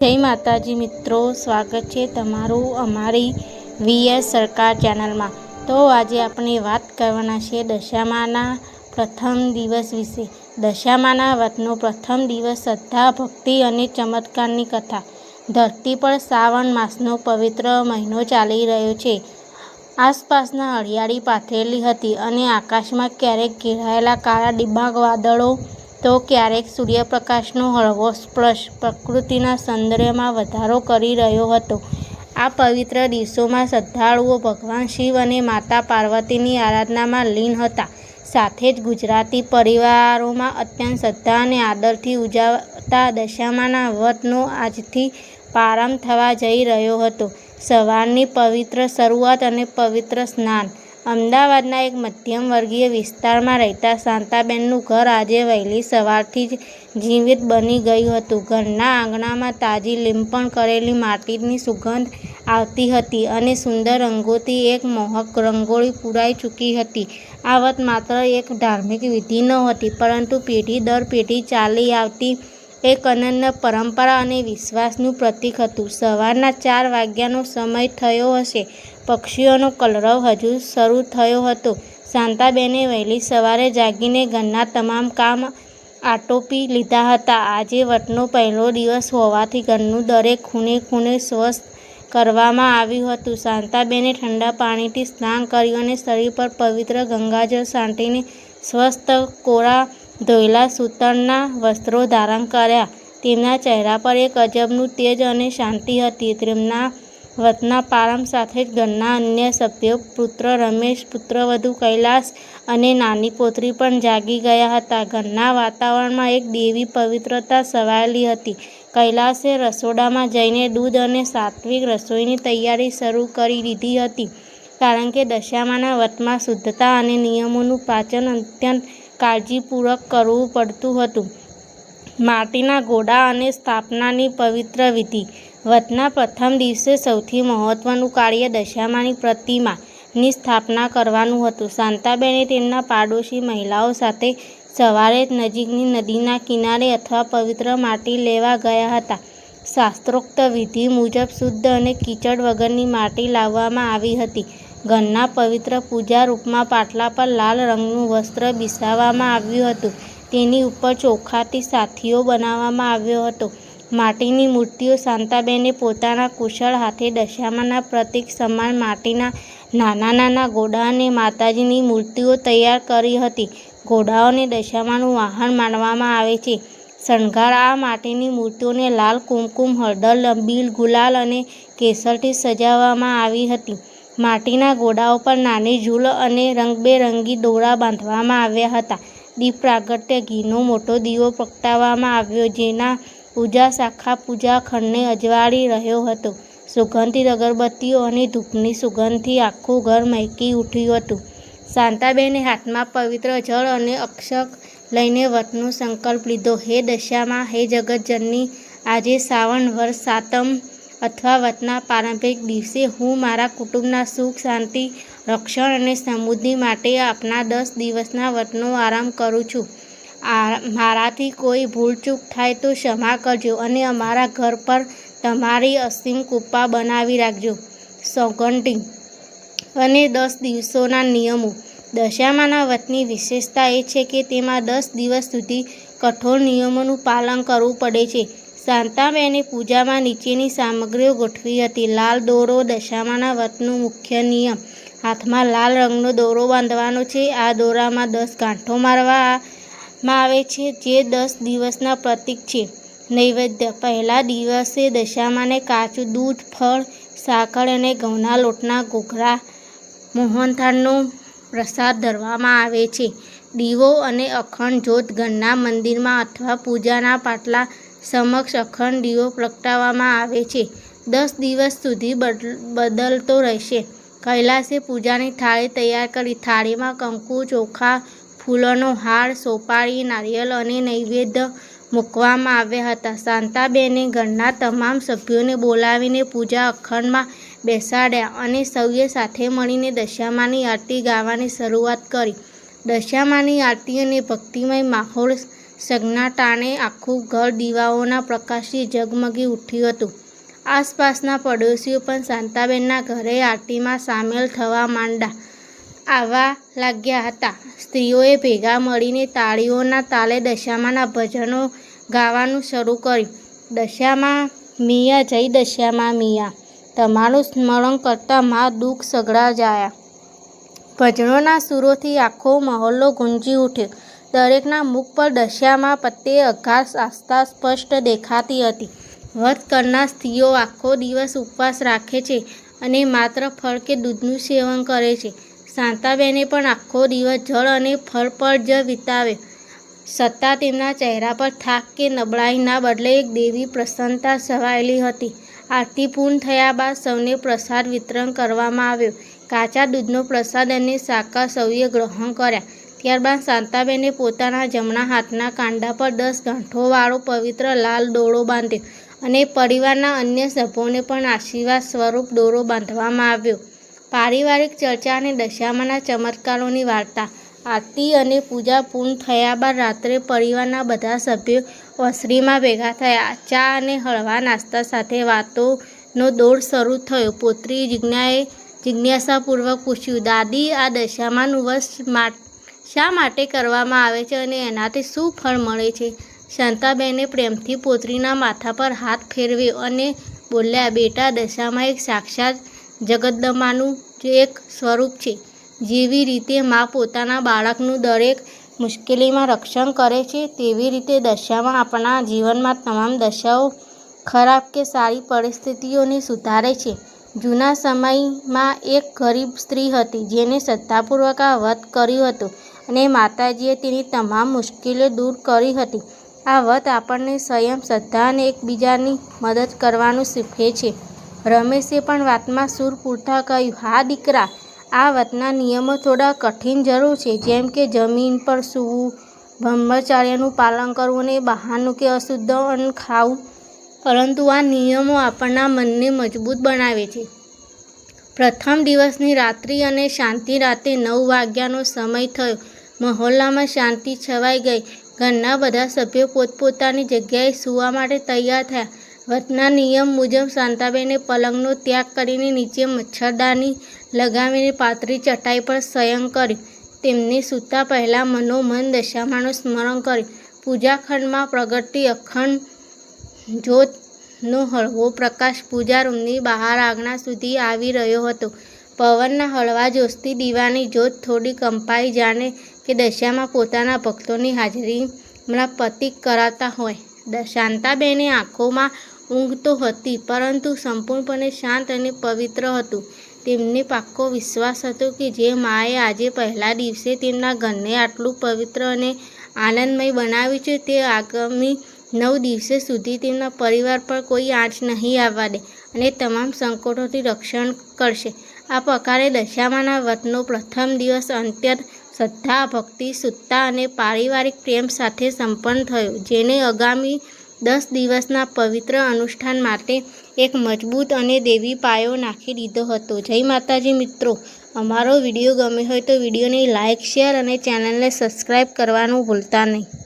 જય માતાજી મિત્રો, સ્વાગત છે તમારું અમારી વીએસ સરકાર ચેનલમાં। તો આજે આપણે વાત કરવાના છે દશામાના પ્રથમ દિવસ વિશે। દશામાના વ્રતનો પ્રથમ દિવસ શ્રદ્ધા, ભક્તિ અને ચમત્કારની કથા। ધરતી પર શ્રાવણ માસનો પવિત્ર મહિનો ચાલી રહ્યો છે। આસપાસના હરિયાળી પાથરેલી હતી અને આકાશમાં ક્યારેક ઘેરાયેલા કાળા ડિબાંગ વાદળો તો ક્યારેક સૂર્યપ્રકાશનો હળવો સ્પર્શ પ્રકૃતિના સૌંદર્યમાં વધારો કરી રહ્યો હતો। આ પવિત્ર દિવસોમાં શ્રદ્ધાળુઓ ભગવાન શિવ અને માતા પાર્વતીની આરાધનામાં લીન હતા। સાથે જ ગુજરાતી પરિવારોમાં અત્યંત શ્રદ્ધા અને આદરથી ઉજવાતા દશામાના વ્રતનો આજથી પ્રારંભ થવા જઈ રહ્યો હતો। સવારની પવિત્ર શરૂઆત અને પવિત્ર સ્નાન। અમદાવાદના એક મધ્યમ વર્ગીય વિસ્તારમાં રહેતા શાંતાબેનનું ઘર આજે વહેલી સવારથી જ જીવિત બની ગયું હતું। ઘરના આંગણામાં તાજી લીંપણ કરેલી માટીની સુગંધ આવતી હતી અને સુંદર રંગોથી એક મોહક રંગોળી પૂરાઈ ચૂકી હતી। આ વ્રત માત્ર એક ધાર્મિક વિધિ નહોતી, પરંતુ પેઢી દર પેઢી ચાલી આવતી એક અનન્ય પરંપરા અને વિશ્વાસનું પ્રતીક હતું। સવારના 4 વાગ્યાનો સમય થયો હશે। પક્ષીઓનો કલરવ હજુ શરૂ થયો હતો। શાંતાબેને વહેલી સવારે જાગીને ઘરના તમામ કામ આટોપી લીધા હતા। આજે વ્રતનો પહેલો દિવસ હોવાથી ઘરનું દરેક ખૂણે ખૂણે સ્વચ્છ કરવામાં આવ્યું હતું। શાંતાબેને ઠંડા પાણીથી સ્નાન કર્યું અને શરીર પર પવિત્ર ગંગાજળ છાંટીને સ્વસ્થ કોરા ધોયેલા સૂતરના વસ્ત્રો ધારણ કર્યા। તેમના ચહેરા પર એક અજબનું તેજ અને શાંતિ હતી। તેમના વ્રતના પ્રારંભ સાથે જ ઘરના અન્ય સભ્યો પુત્ર રમેશ, પુત્રવધુ કૈલાસ અને નાની પૌત્રી પણ જાગી ગયા હતા। ઘરના વાતાવરણમાં એક દૈવી પવિત્રતા છવાયેલી હતી। કૈલાસે રસોડામાં જઈને દૂધ અને સાત્વિક રસોઈની તૈયારી શરૂ કરી દીધી હતી, કારણ કે દશામાના વ્રતમાં શુદ્ધતા અને નિયમોનું પાલન અત્યંત કાળજીપૂર્વક કરવું પડતું હતું। માટીના ઘોડા અને સ્થાપનાની પવિત્ર વિધિ। વ્રતના પ્રથમ દિવસે સૌથી મહત્વનું કાર્ય દશામાની પ્રતિમાની સ્થાપના કરવાનું હતું। શાંતાબેને તેમના પાડોશી મહિલાઓ સાથે સવારે જ નજીકની નદીના કિનારે અથવા પવિત્ર માટી લેવા ગયા હતા। શાસ્ત્રોક્ત વિધિ મુજબ શુદ્ધ અને કીચડ વગરની માટી લાવવામાં આવી હતી। ઘરના પવિત્ર પૂજા રૂપમાં પાટલા પર લાલ રંગનું વસ્ત્ર બિછાવવામાં આવ્યું હતું। તેની ઉપર ચોખાથી સાથીઓ બનાવવામાં આવ્યો હતો। માટીની મૂર્તિઓ। શાંતાબેને પોતાના કુશળ હાથે દશામાના પ્રતીક સમાન માટીના નાના નાના ઘોડા અને માતાજીની મૂર્તિઓ તૈયાર કરી હતી। ઘોડાઓને દશામાનું વાહન માનવામાં આવે છે। શણગાર। આ માટીની મૂર્તિઓને લાલ, કુમકુમ, હળદર, અબીલ, ગુલાલ અને કેસરથી સજાવવામાં આવી હતી। માટીના ઘોડાઓ પર નાની ઝૂલ અને રંગબેરંગી દોરા બાંધવામાં આવ્યા હતા। દીપ પ્રાગટ્ય। ઘીનો મોટો દીવો પ્રગટાવવામાં આવ્યો, જેના ઉજાસ આખા પૂજા ખંડને અજવાળી રહ્યો હતો। સુગંધિત અગરબત્તીઓ અને ધૂપની સુગંધથી આખું ઘર મહેકી ઉઠ્યું હતું। શાંતાબેને હાથમાં પવિત્ર જળ અને અક્ષત લઈને વ્રતનો સંકલ્પ લીધો। હે દશામા, હે જગતજનની, આજે શ્રાવણ વદ સાતમ અથવા વ્રતના પ્રારંભિક દિવસે હું મારા કુટુંબના સુખ, શાંતિ, રક્ષણ અને સમૃદ્ધિ માટે આપના 10 દિવસના વ્રતનો આરંભ કરું છું। મારાથી કોઈ ભૂલચૂક થાય તો ક્ષમા કરજો અને અમારા ઘર પર તમારી અસીમ કૃપા બનાવી રાખજો। સોગંદી અને 10 દિવસોના નિયમો। દશામાના વ્રતની વિશેષતા એ છે કે તેમાં 10 દિવસ સુધી કઠોર નિયમોનું પાલન કરવું પડે છે। શાંતાબેને પૂજામાં નીચેની સામગ્રીઓ ગોઠવી હતી: લાલ દોરો। દશામાના વ્રતનો મુખ્ય નિયમ: હાથમાં લાલ રંગનો દોરો બાંધવાનો છે। આ દોરામાં 10 ગાંઠો મારવામાં આવે છે, જે 10 દિવસના પ્રતીક છે। નૈવેદ્ય: પહેલા દિવસે દશામાને કાચું દૂધ, ફળ, સાકર અને ઘઉંના લોટના ઘૂઘરા, મોહનથાળનો પ્રસાદ ધરવામાં આવે છે। દીવો અને અખંડ જ્યોત: ઘરના મંદિરમાં અથવા પૂજાના પાટલા સમક્ષ અખંડ દીવો પ્રગટાવવામાં આવે છે। 10 દિવસ સુધી બદલતો રહેશે। કૈલાસે પૂજાની થાળી તૈયાર કરી। થાળીમાં કંકુ, ચોખા, ફૂલોનો હાર, સોપારી, નારિયેળ અને નૈવેદ્ય મૂકવામાં આવ્યા હતા। શાંતાબેને ઘરના તમામ સભ્યોને બોલાવીને પૂજા અખંડમાં બેસાડ્યા અને સૌએ સાથે મળીને દશામાની આરતી ગાવાની શરૂઆત કરી। દશામાની આરતી અને ભક્તિમય માહોલ સન્નાટાને આખું ઘર દીવાઓના પ્રકાશથી ઝગમગી ઉઠ્યું હતું. આસપાસના પડોશીઓ પણ શાંતાબેનના ઘરે આરતીમાં સામેલ થવા આવવા લાગ્યા હતા. સ્ત્રીઓએ ભેગા મળીને તાળીઓના તાલે દશામાના ભજનો ગાવાનું શરૂ કર્યું. દશામા મિયા જય દશામા મિયા, તમારું સ્મરણ કરતા મા દુઃખ સઘળા જાયા. ભજનોના સુરોથી આખો મહોલ્લો ગુંજી ઉઠ્યો. દરેકના મુખ પર દશામા પ્રત્યે અગાધ આસ્થા સ્પષ્ટ દેખાતી હતી. વ્રત કરનાર સ્ત્રીઓ આખો દિવસ ઉપવાસ રાખે છે અને માત્ર ફળ કે દૂધનું સેવન કરે છે. શાંતાબેને પણ આખો દિવસ જળ અને ફળ પર જ વિતાવ્યો, છતાં તેમના ચહેરા પર થાક કે નબળાઈના બદલે એક દેવી પ્રસન્નતા છવાયેલી હતી. આરતી પૂર્ણ થયા બાદ સૌને પ્રસાદ વિતરણ કરવામાં આવ્યો. કાચા દૂધનો પ્રસાદ અને સાકર સૌએ ગ્રહણ કર્યા. ત્યારબાદ શાંતાબેને પોતાના જમણા હાથના કાંડા પર 10 ગાંઠોવાળો પવિત્ર લાલ દોરો બાંધ્યો અને પરિવારના અન્ય સભ્યોને પણ આશીર્વાદ સ્વરૂપ દોરો બાંધવામાં આવ્યો. પારિવારિક ચર્ચા અને દશામાના ચમત્કારોની વાર્તા. આરતી અને પૂજા પૂર્ણ થયા બાદ રાત્રે પરિવારના બધા સભ્યો ઓસરીમાં ભેગા થયા. ચા અને હળવા નાસ્તા સાથે વાતોનો દોર શરૂ થયો. પુત્રી જિજ્ઞાએ જિજ્ઞાસાપૂર્વક પૂછ્યું, દાદી, આ દશામાનું વ્રત શા માટે કરવામાં આવે છે અને એનાથી શું ફળ મળે છે? શાંતાબેને પ્રેમથી પુત્રીના માથા પર હાથ ફેરવ્યો અને બોલ્યા, બેટા, દશામા એક સાક્ષાત જગદંબાનું જ એક સ્વરૂપ છે. જેવી રીતે મા પોતાના બાળકનું દરેક મુશ્કેલીમાં રક્ષણ કરે છે, તેવી રીતે દશામા આપણા જીવનમાં તમામ દશાઓ, ખરાબ કે સારી પરિસ્થિતિઓને સુધારે છે. જૂના સમયમાં એક ગરીબ સ્ત્રી હતી જેને શ્રદ્ધાપૂર્વક આ વ્રત કર્યું હતું અને માતાજીએ તેની તમામ મુશ્કેલીઓ દૂર કરી હતી. આ વ્રત આપણને સંયમ, શ્રદ્ધા અને એકબીજાની મદદ કરવાનું શીખવે છે. રમેશે પણ વાતમાં સૂર પૂરતા કહ્યું, હા દીકરા, આ વ્રતના નિયમો થોડા કઠિન જરૂર છે, જેમ કે જમીન પર સૂવું, બ્રહ્મચર્યનું પાલન કરવું અને બહારનું કે અશુદ્ધ અન્ન ખાવું. પરંતુ આ નિયમો આપણા મનને મજબૂત બનાવે છે. પ્રથમ દિવસની રાત્રિ અને શાંતિ. રાતે 9 વાગ્યાનો સમય થયો. મહોલ્લામાં શાંતિ છવાઈ ગઈ. ઘરના બધા સભ્યો પોતપોતાની જગ્યાએ સૂવા માટે તૈયાર થયા. વ્રતના નિયમ મુજબ શાંતાબેને પલંગનો ત્યાગ કરીને નીચે મચ્છરદાની લગાવીને પાતળી ચટાઈ પર શયન કર્યું. તેમને સૂતા પહેલાં મનોમન દશામાનું સ્મરણ કર્યું. પૂજાખંડમાં પ્રગટતી અખંડ જ્યોતનો હળવો પ્રકાશ પૂજા રૂમની બહાર આંગણા સુધી આવી રહ્યો હતો. પવનના હળવા જોશથી દીવાની જ્યોત થોડી કંપાઈ, જાણે કે દશામા પોતાના ભક્તોની હાજરીમાં પ્રતીક કરાતા હોય. શાંતાબેને આંખોમાં ઊંઘ તો હતી, પરંતુ સંપૂર્ણપણે શાંત અને પવિત્ર હતું. તેમને પાક્કો વિશ્વાસ હતો કે જે માએ આજે પહેલા દિવસે તેમના ઘરને આટલું પવિત્ર અને આનંદમય બનાવ્યું છે, તે આગામી 9 દિવસો સુધી તેમના પરિવાર પર કોઈ આંચ નહીં આવવા દે અને તમામ સંકટોથી રક્ષણ કરશે. આ પ્રકારે દશામાના વ્રતનો પ્રથમ દિવસ અત્યંત શ્રદ્ધા, ભક્તિ, શુદ્ધતા અને પારિવારિક પ્રેમ સાથે સંપન્ન થયો, જેને આગામી 10 દિવસના પવિત્ર અનુષ્ઠાન માટે એક મજબૂત અને દૈવી પાયો નાખી દીધો હતો. જય માતાજી મિત્રો, અમારો વિડીયો ગમ્યો હોય તો વિડીયોને લાઇક, શેર અને ચેનલને સબસ્ક્રાઈબ કરવાનું ભૂલતા નહીં.